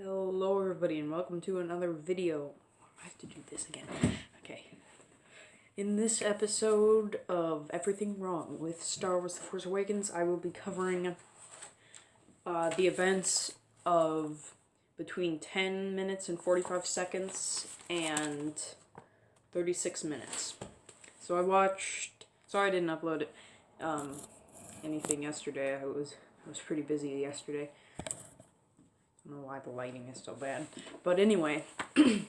Hello everybody and welcome to another video. I have to do this again. Okay. In this episode of Everything Wrong with Star Wars The Force Awakens, I will be covering the events of between 10 minutes and 45 seconds and 36 minutes. So sorry I didn't upload anything yesterday. I was pretty busy yesterday. I don't know why the lighting is so bad. But anyway, it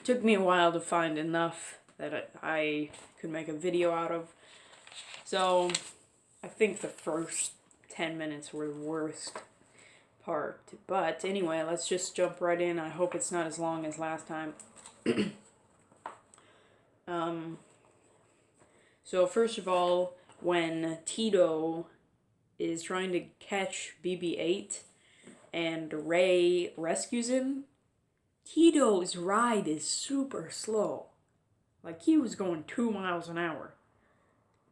took me a while to find enough that I could make a video out of. So, I think the first 10 minutes were the worst part. But anyway, let's just jump right in. I hope it's not as long as last time. So first of all, when Tito is trying to catch BB-8, and Rey rescues him, Tito's ride is super slow. Like, he was going 2 miles an hour.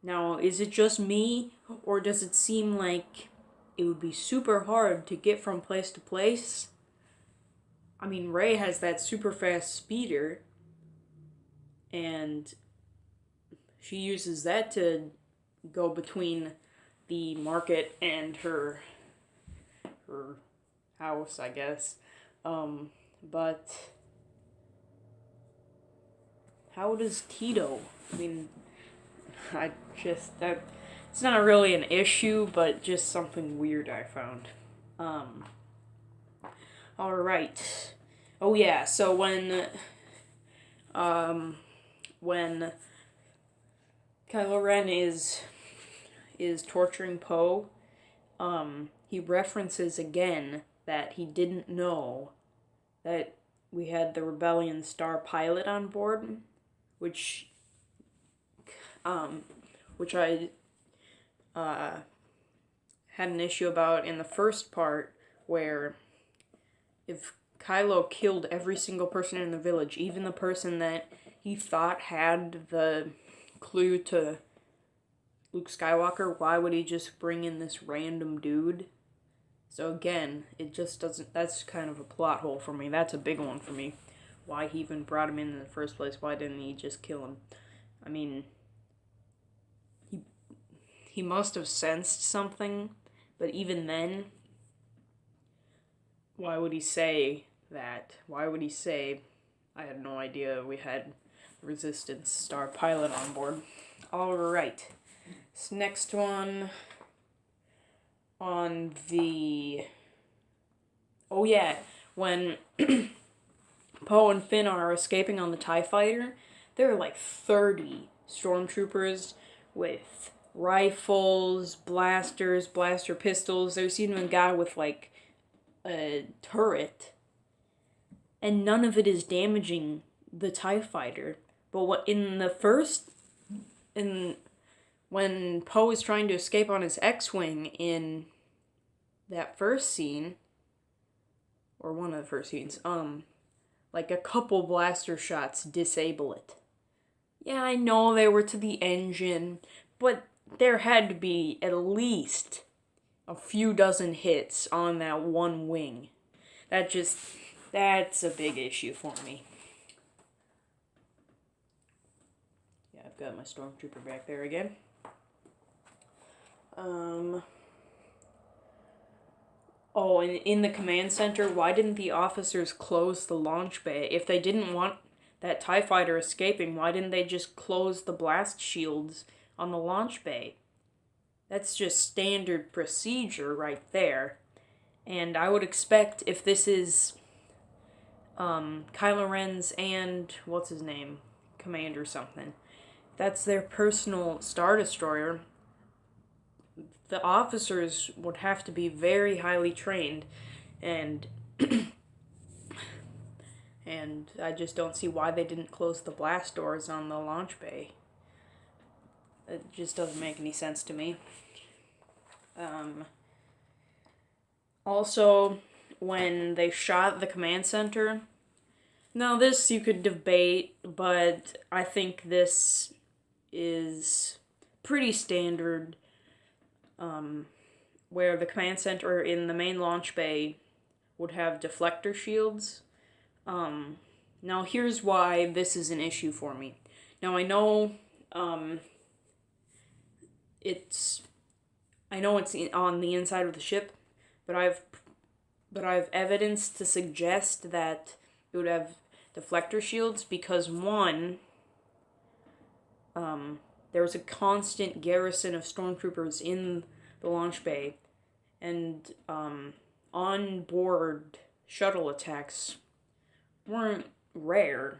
Now, is it just me, or does it seem like it would be super hard to get from place to place? I mean, Rey has that super fast speeder, and she uses that to go between the market and her house, I guess. But how does Tito? I mean, it's not really an issue, but just something weird I found. Alright. Oh yeah, so when Kylo Ren is torturing Poe, he references again that he didn't know that we had the Rebellion Star pilot on board, which I had an issue about in the first part, where if Kylo killed every single person in the village, even the person that he thought had the clue to Luke Skywalker, why would he just bring in this random dude? So again, it just doesn't, that's kind of a plot hole for me. That's a big one for me. Why he even brought him in the first place. Why didn't he just kill him? I mean, he must have sensed something, but even then, why would he say that? Why would he say, I had no idea we had Resistance Star pilot on board? Alright, this next one on the... Oh yeah, when Poe and Finn are escaping on the TIE Fighter, there are like 30 Stormtroopers with rifles, blasters, blaster pistols. There's even a guy with like a turret, and none of it is damaging the TIE Fighter. But when Poe is trying to escape on his X-Wing in that first scene, or one of the first scenes, like a couple blaster shots disable it. Yeah, I know they were to the engine, but there had to be at least a few dozen hits on that one wing. That's a big issue for me. Yeah, I've got my Stormtrooper back there again. Oh, and in the command center, why didn't the officers close the launch bay? If they didn't want that TIE fighter escaping, why didn't they just close the blast shields on the launch bay? That's just standard procedure right there. And I would expect, if this is Kylo Ren's and what's his name, Commander something, that's their personal Star Destroyer, the officers would have to be very highly trained, and and I just don't see why they didn't close the blast doors on the launch bay. It just doesn't make any sense to me. Also, when they shot the command center, now this you could debate, but I think this is pretty standard, where the command center in the main launch bay would have deflector shields. Now here's why this is an issue for me. Now I know it's on the inside of the ship, but I've evidence to suggest that it would have deflector shields because one, there was a constant garrison of stormtroopers in the launch bay, and on-board shuttle attacks weren't rare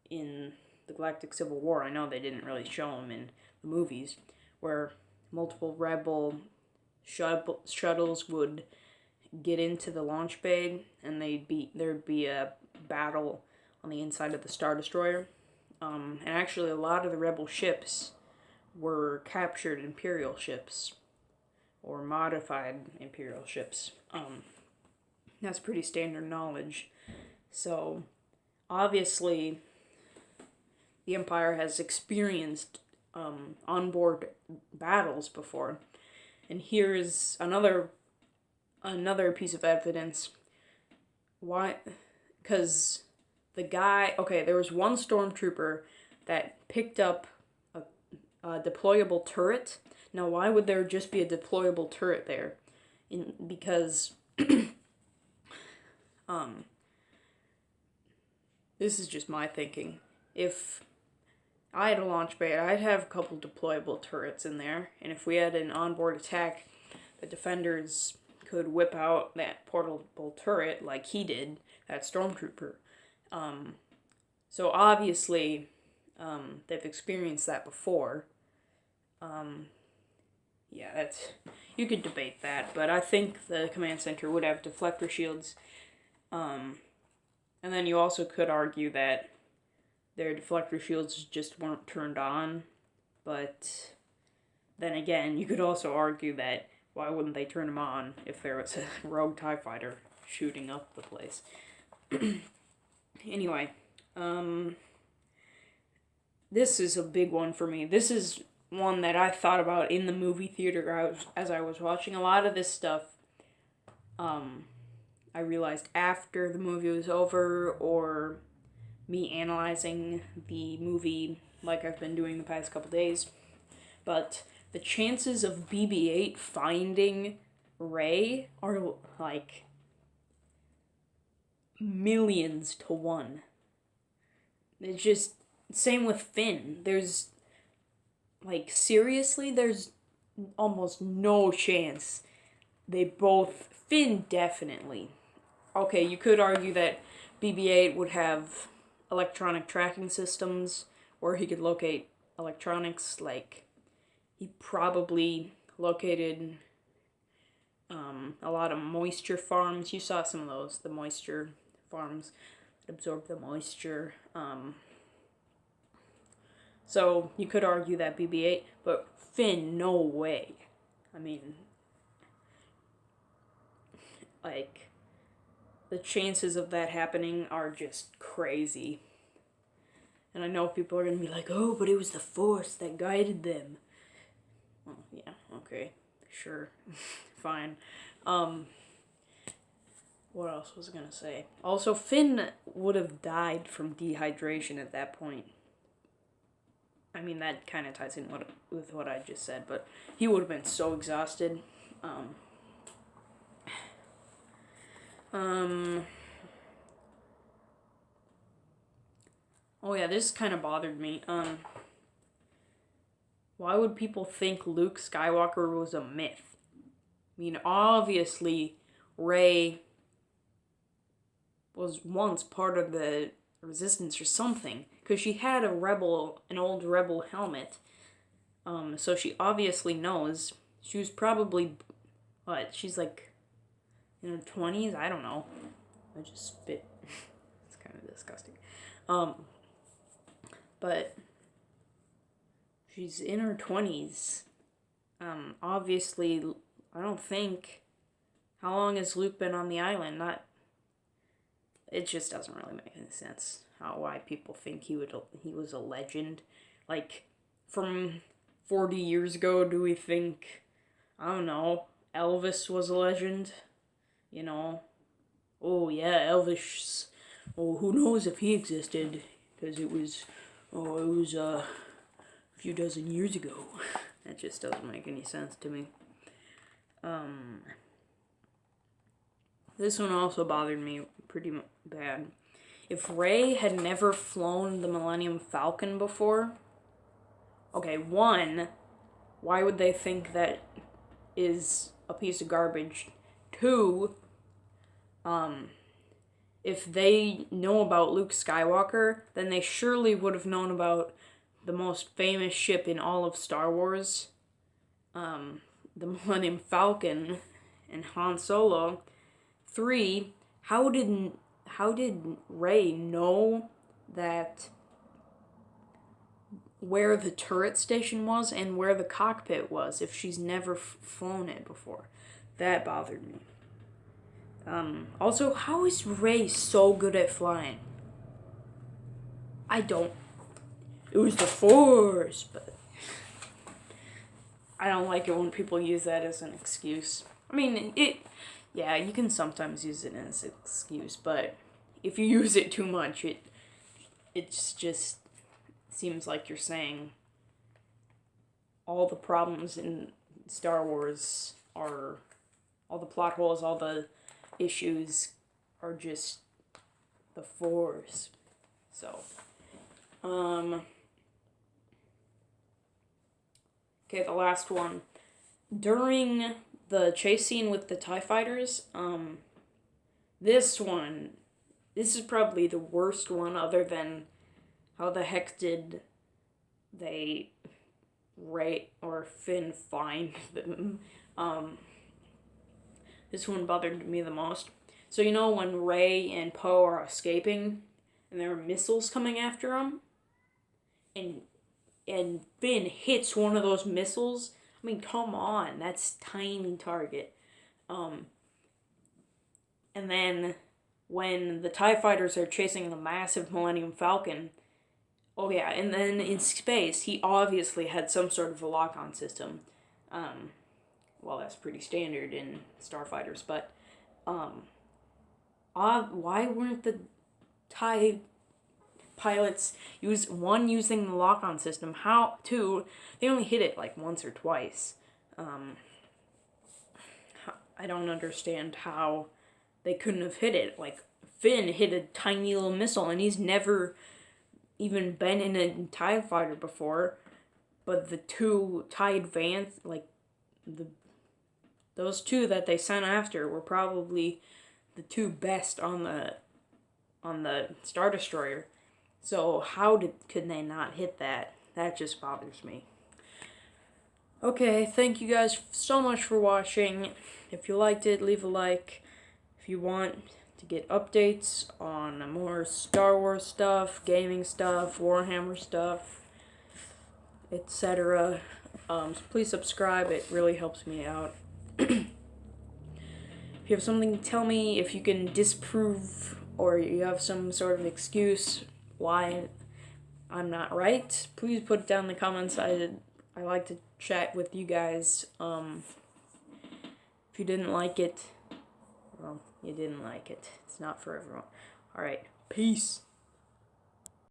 in the Galactic Civil War. I know they didn't really show them in the movies, where multiple rebel shuttles would get into the launch bay, and there'd be a battle on the inside of the Star Destroyer. And actually, a lot of the rebel ships were captured Imperial ships, or modified Imperial ships. That's pretty standard knowledge. So, obviously, the Empire has experienced onboard battles before. And here's another piece of evidence. Why? Because there was one stormtrooper that picked up a deployable turret. Now, why would there just be a deployable turret there? Because this is just my thinking. If I had a launch bay, I'd have a couple deployable turrets in there, and if we had an onboard attack, the defenders could whip out that portable turret like he did, that stormtrooper. So obviously, they've experienced that before. Yeah, you could debate that, but I think the command center would have deflector shields. And then you also could argue that their deflector shields just weren't turned on, but then again, you could also argue that why wouldn't they turn them on if there was a rogue TIE fighter shooting up the place? Anyway, this is a big one for me. This is one that I thought about in the movie theater as I was watching. A lot of this stuff, I realized after the movie was over, or me analyzing the movie like I've been doing the past couple days. But the chances of BB-8 finding Rey are like millions to one. It's just, same with Finn. There's, like, seriously, there's almost no chance they both, Finn definitely. Okay, you could argue that BB-8 would have electronic tracking systems where he could locate electronics, like, he probably located a lot of moisture farms. You saw some of those, the moisture farms that absorb the moisture. So you could argue that BB-8, but Finn, no way. I mean, like, the chances of that happening are just crazy. And I know people are going to be like, oh, but it was the Force that guided them. Well, yeah, okay, sure, fine. What else was I going to say? Also, Finn would have died from dehydration at that point. I mean, that kind of ties in with what I just said, but he would have been so exhausted. Oh yeah, this kind of bothered me. Why would people think Luke Skywalker was a myth? I mean, obviously, Rey was once part of the Resistance or something, because she had an old rebel helmet. So she obviously knows. She was probably, she's like in her 20s? I don't know. I just spit. It's kind of disgusting. But she's in her 20s. Obviously, I don't think, how long has Luke been on the island? It just doesn't really make any sense why people think he was a legend. Like, from 40 years ago, do we think, I don't know, Elvis was a legend? You know? oh yeah, Elvis, oh, who knows if he existed, because it was a few dozen years ago. That just doesn't make any sense to me. This one also bothered me pretty bad. If Rey had never flown the Millennium Falcon before, okay, one, why would they think that is a piece of garbage? Two, if they know about Luke Skywalker, then they surely would have known about the most famous ship in all of Star Wars, the Millennium Falcon, and Han Solo. Three, how did Rey know that where the turret station was and where the cockpit was if she's never flown it before? That bothered me. Also, how is Rey so good at flying? It was the Force, but I don't like it when people use that as an excuse. I mean, yeah, you can sometimes use it as an excuse, but if you use it too much, it just seems like you're saying all the problems in Star Wars are, all the plot holes, all the issues are just the Force. So, okay, the last one. During the chase scene with the TIE fighters, this is probably the worst one, other than how the heck did Rey or Finn find them. This one bothered me the most. So you know when Rey and Poe are escaping, and there are missiles coming after them, and Finn hits one of those missiles. I mean, come on, that's tiny target. And then when the TIE fighters are chasing the massive Millennium Falcon, oh yeah, and then in space, he obviously had some sort of a lock-on system. Well, that's pretty standard in starfighters, but why weren't the TIE pilots using the lock-on system? Two, they only hit it like once or twice. I don't understand how they couldn't have hit it. Like, Finn hit a tiny little missile, and he's never even been in a TIE fighter before. But the two TIE Advance, like, those two that they sent after were probably the two best on the Star Destroyer. So could they not hit that? That just bothers me. Okay, thank you guys so much for watching. If you liked it, leave a like. If you want to get updates on more Star Wars stuff, gaming stuff, Warhammer stuff, etc., please subscribe. It really helps me out. If you have something to tell me, if you can disprove or you have some sort of excuse why I'm not right, please put it down in the comments. I like to chat with you guys. If you didn't like it, well, you didn't like it. It's not for everyone. Alright, peace.